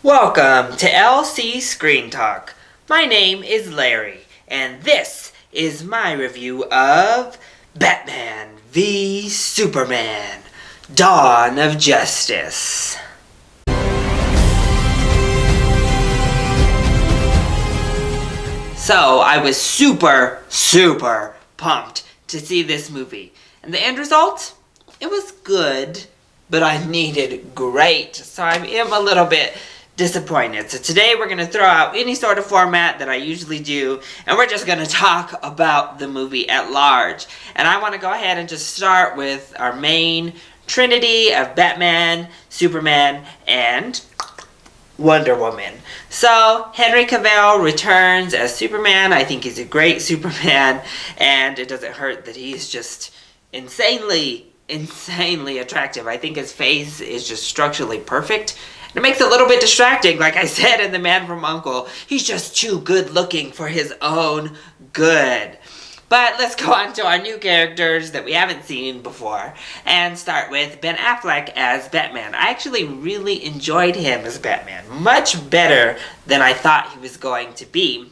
Welcome to LC Screen Talk. My name is Larry, and this is my review of Batman v Superman: Dawn of Justice. So, I was super pumped to see this movie. And the end result? It was good, but I needed great. So I am a little bit disappointed. So today we're going to throw out any sort of format that I usually do, and we're just going to talk about the movie at large. And I want to go ahead and just start with our main Trinity of Batman, Superman, and Wonder Woman. So, Henry Cavill returns as Superman. I think he's a great Superman, and it doesn't hurt that he's just insanely attractive. I think his face is just structurally perfect. And it makes it a little bit distracting, like I said in The Man from U.N.C.L.E. He's just too good looking for his own good. But let's go on to our new characters that we haven't seen before, and start with Ben Affleck as Batman. I actually really enjoyed him as Batman, much better than I thought he was going to be.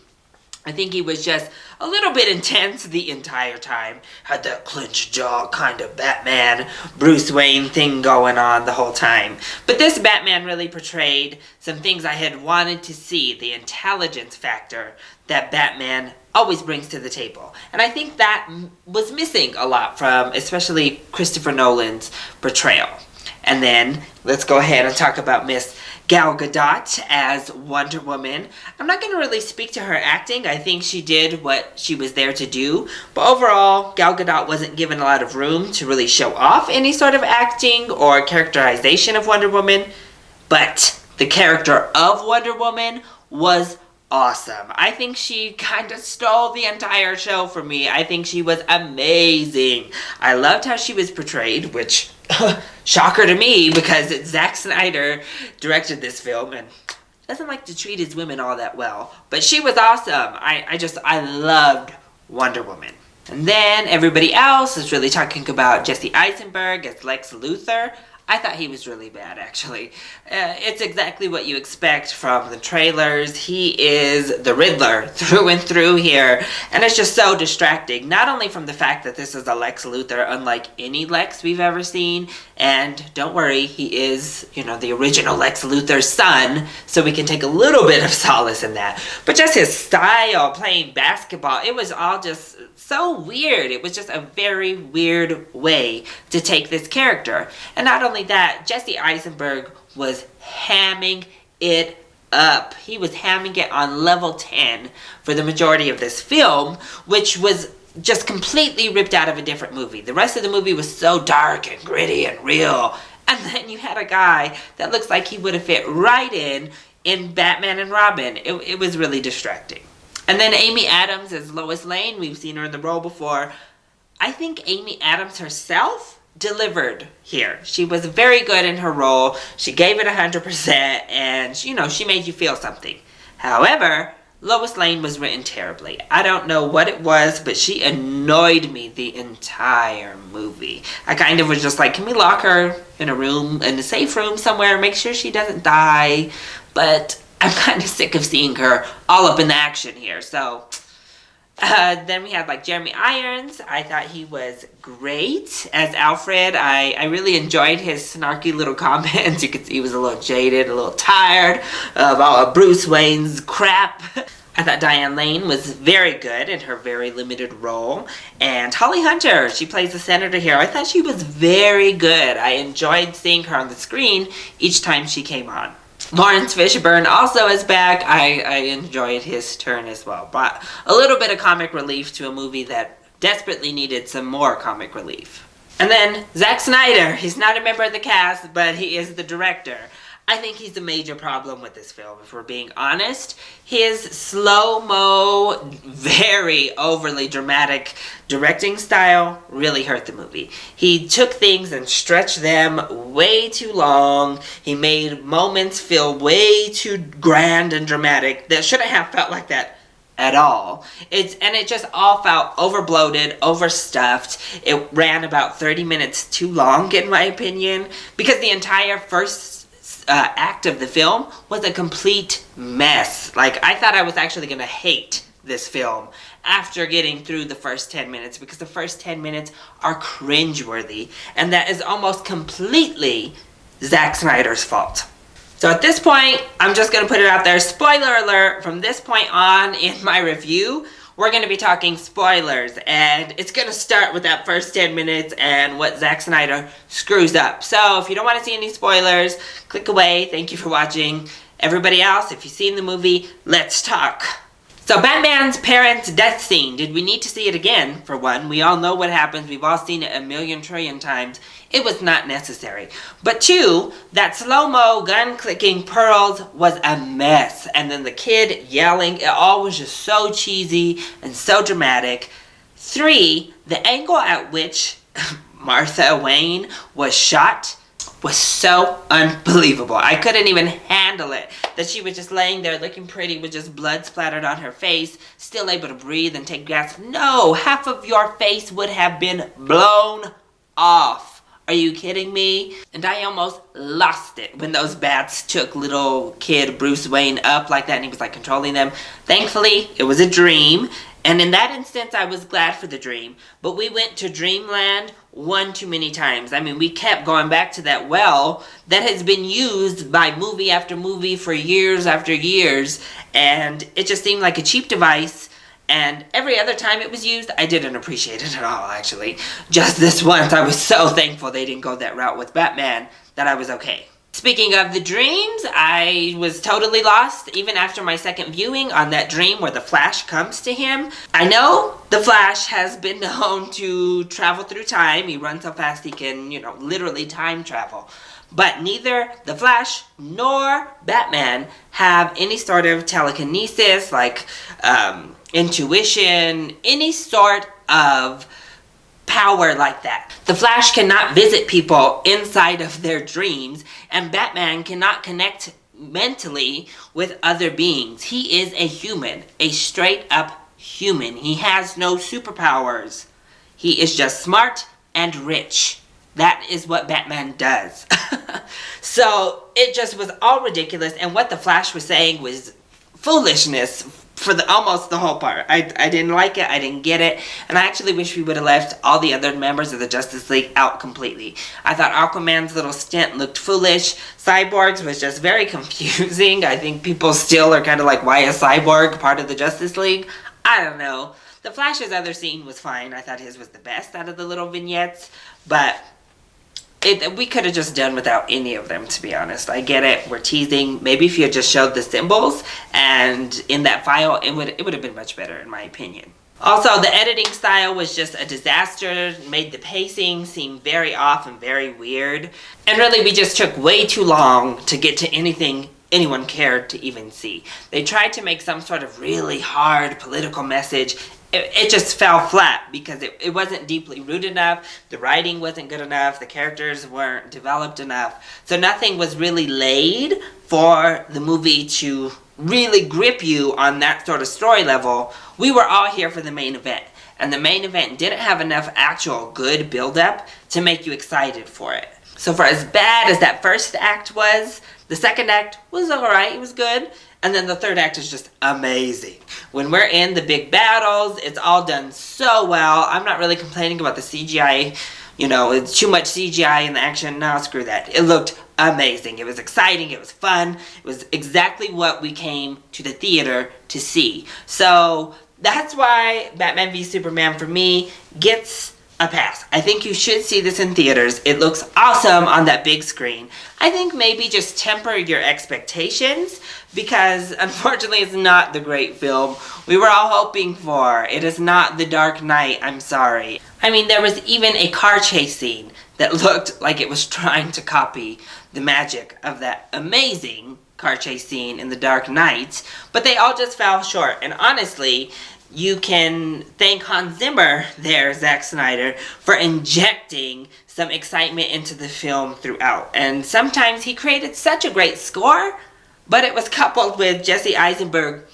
I think he was just a little bit intense the entire time. Had that clenched jaw kind of Batman, Bruce Wayne thing going on the whole time. But this Batman really portrayed some things I had wanted to see, the intelligence factor that Batman always brings to the table. And I think that was missing a lot from especially Christopher Nolan's portrayal. And then let's go ahead and talk about Miss Gal Gadot as Wonder Woman. I'm not going to really speak to her acting. I think she did what she was there to do. But overall, Gal Gadot wasn't given a lot of room to really show off any sort of acting or characterization of Wonder Woman. But the character of Wonder Woman was awesome. I think she kind of stole the entire show for me. I think she was amazing. I loved how she was portrayed, which shocker to me because Zack Snyder directed this film and doesn't like to treat his women all that well. But she was awesome. I loved Wonder Woman. And then everybody else is really talking about Jesse Eisenberg as Lex Luthor. I thought he was really bad, actually. It's exactly what you expect from the trailers. He is the Riddler through and through here. And it's just so distracting. Not only from the fact that this is a Lex Luthor unlike any Lex we've ever seen. And don't worry, he is, the original Lex Luthor's son. So we can take a little bit of solace in that. But just his style, playing basketball, it was all just so weird. It was just a very weird way to take this character. And not only that, Jesse Eisenberg was hamming it up. He was hamming it on level 10 for the majority of this film, which was just completely ripped out of a different movie. The rest of the movie was so dark and gritty and real. And then you had a guy that looks like he would have fit right in Batman and Robin. It was really distracting. And then Amy Adams as Lois Lane. We've seen her in the role before. I think Amy Adams herself delivered here. She was very good in her role. She gave it 100%, and, she made you feel something. However, Lois Lane was written terribly. I don't know what it was, but she annoyed me the entire movie. I kind of was just like, can we lock her in a safe room somewhere, make sure she doesn't die? But I'm kind of sick of seeing her all up in the action here. So, then we had Jeremy Irons. I thought he was great as Alfred. I really enjoyed his snarky little comments. You could see he was a little jaded, a little tired of all of Bruce Wayne's crap. I thought Diane Lane was very good in her very limited role. And Holly Hunter, she plays the senator here. I thought she was very good. I enjoyed seeing her on the screen each time she came on. Lawrence Fishburne also is back. I enjoyed his turn as well. Brought a little bit of comic relief to a movie that desperately needed some more comic relief. And then Zack Snyder. He's not a member of the cast, but he is the director. I think he's a major problem with this film, if we're being honest. His slow-mo, very overly dramatic directing style really hurt the movie. He took things and stretched them way too long. He made moments feel way too grand and dramatic that shouldn't have felt like that at all. It just all felt overbloated, overstuffed. It ran about 30 minutes too long, in my opinion, because the entire first act of the film was a complete mess. Like, I thought I was actually going to hate this film after getting through the first 10 minutes, because the first 10 minutes are cringeworthy, and that is almost completely Zack Snyder's fault. So at this point, I'm just going to put it out there, spoiler alert, from this point on in my review, we're going to be talking spoilers, and it's going to start with that first 10 minutes and what Zack Snyder screws up. So if you don't want to see any spoilers, click away. Thank you for watching. Everybody else, if you've seen the movie, let's talk. So Batman's parents' death scene. Did we need to see it again? For one, we all know what happens. We've all seen it a million trillion times. It was not necessary. But two, that slow-mo gun-clicking pearls was a mess. And then the kid yelling, it all was just so cheesy and so dramatic. Three, the angle at which Martha Wayne was shot was so unbelievable. I couldn't even handle it. That she was just laying there looking pretty with just blood splattered on her face, still able to breathe and take gasps. No, half of your face would have been blown off. Are you kidding me? And I almost lost it when those bats took little kid Bruce Wayne up like that and he was like controlling them. Thankfully, it was a dream. And in that instance, I was glad for the dream. But we went to Dreamland one too many times. I mean, we kept going back to that well that has been used by movie after movie for years after years. And it just seemed like a cheap device. And every other time it was used, I didn't appreciate it at all, actually. Just this once, I was so thankful they didn't go that route with Batman that I was okay. Speaking of the dreams, I was totally lost even after my second viewing on that dream where the Flash comes to him. I know the Flash has been known to travel through time. He runs so fast he can, literally time travel. But neither the Flash nor Batman have any sort of telekinesis, like intuition, any sort of power like that. The Flash cannot visit people inside of their dreams, and Batman cannot connect mentally with other beings. He is a human, a straight up human. He has no superpowers. He is just smart and rich. That is what Batman does. So it just was all ridiculous, and what the Flash was saying was foolishness for almost the whole part. I didn't like it, I didn't get it, and I actually wish we would have left all the other members of the Justice League out completely. I thought Aquaman's little stint looked foolish. Cyborg's was just very confusing. I think people still are kind of like, why is Cyborg part of the Justice League? I don't know. The Flash's other scene was fine. I thought his was the best out of the little vignettes, but we could have just done without any of them, to be honest. I get it, we're teasing. Maybe if you had just showed the symbols and in that file, it would have been much better, in my opinion. Also, the editing style was just a disaster, made the pacing seem very off and very weird. And really, we just took way too long to get to anything anyone cared to even see. They tried to make some sort of really hard political message. It just fell flat because it wasn't deeply rooted enough, the writing wasn't good enough, the characters weren't developed enough. So nothing was really laid for the movie to really grip you on that sort of story level. We were all here for the main event, and the main event didn't have enough actual good build-up to make you excited for it. So for as bad as that first act was, the second act was alright, it was good. And then the third act is just amazing. When we're in the big battles, it's all done so well. I'm not really complaining about the CGI. It's too much CGI in the action. No, screw that. It looked amazing. It was exciting. It was fun. It was exactly what we came to the theater to see. So that's why Batman v Superman, for me, gets a pass. I think you should see this in theaters. It looks awesome on that big screen. I think maybe just temper your expectations, because unfortunately it's not the great film we were all hoping for. It is not The Dark Knight, I'm sorry. I mean, there was even a car chase scene that looked like it was trying to copy the magic of that amazing car chase scene in The Dark Knight, but they all just fell short. And honestly, you can thank Hans Zimmer there, Zack Snyder, for injecting some excitement into the film throughout. And sometimes he created such a great score, but it was coupled with Jesse Eisenberg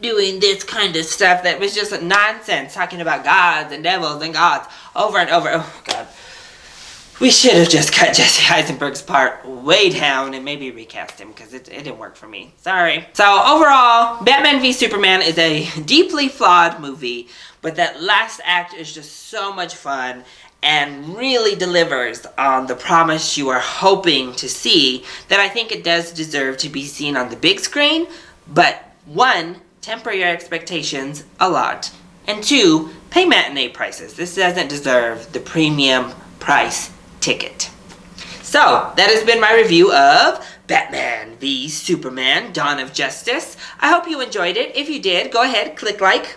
doing this kind of stuff that was just nonsense, talking about gods and devils and gods over and over. Oh, God. we should have just cut Jesse Eisenberg's part way down and maybe recast him because it didn't work for me. Sorry. So overall, Batman v Superman is a deeply flawed movie, but that last act is just so much fun and really delivers on the promise you are hoping to see, that I think it does deserve to be seen on the big screen. But 1, temper your expectations a lot, and 2, pay matinee prices. This doesn't deserve the premium price ticket. So, that has been my review of Batman v Superman, Dawn of Justice. I hope you enjoyed it. If you did, go ahead, click like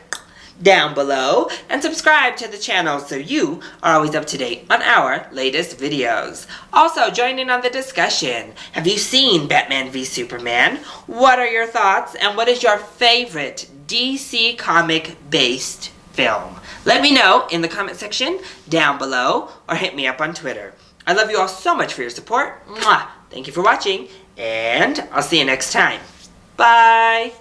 down below and subscribe to the channel so you are always up to date on our latest videos. Also, join in on the discussion. Have you seen Batman v Superman? What are your thoughts, and what is your favorite DC comic based film? Let me know in the comment section down below or hit me up on Twitter. I love you all so much for your support. Mwah! Thank you for watching, and I'll see you next time. Bye!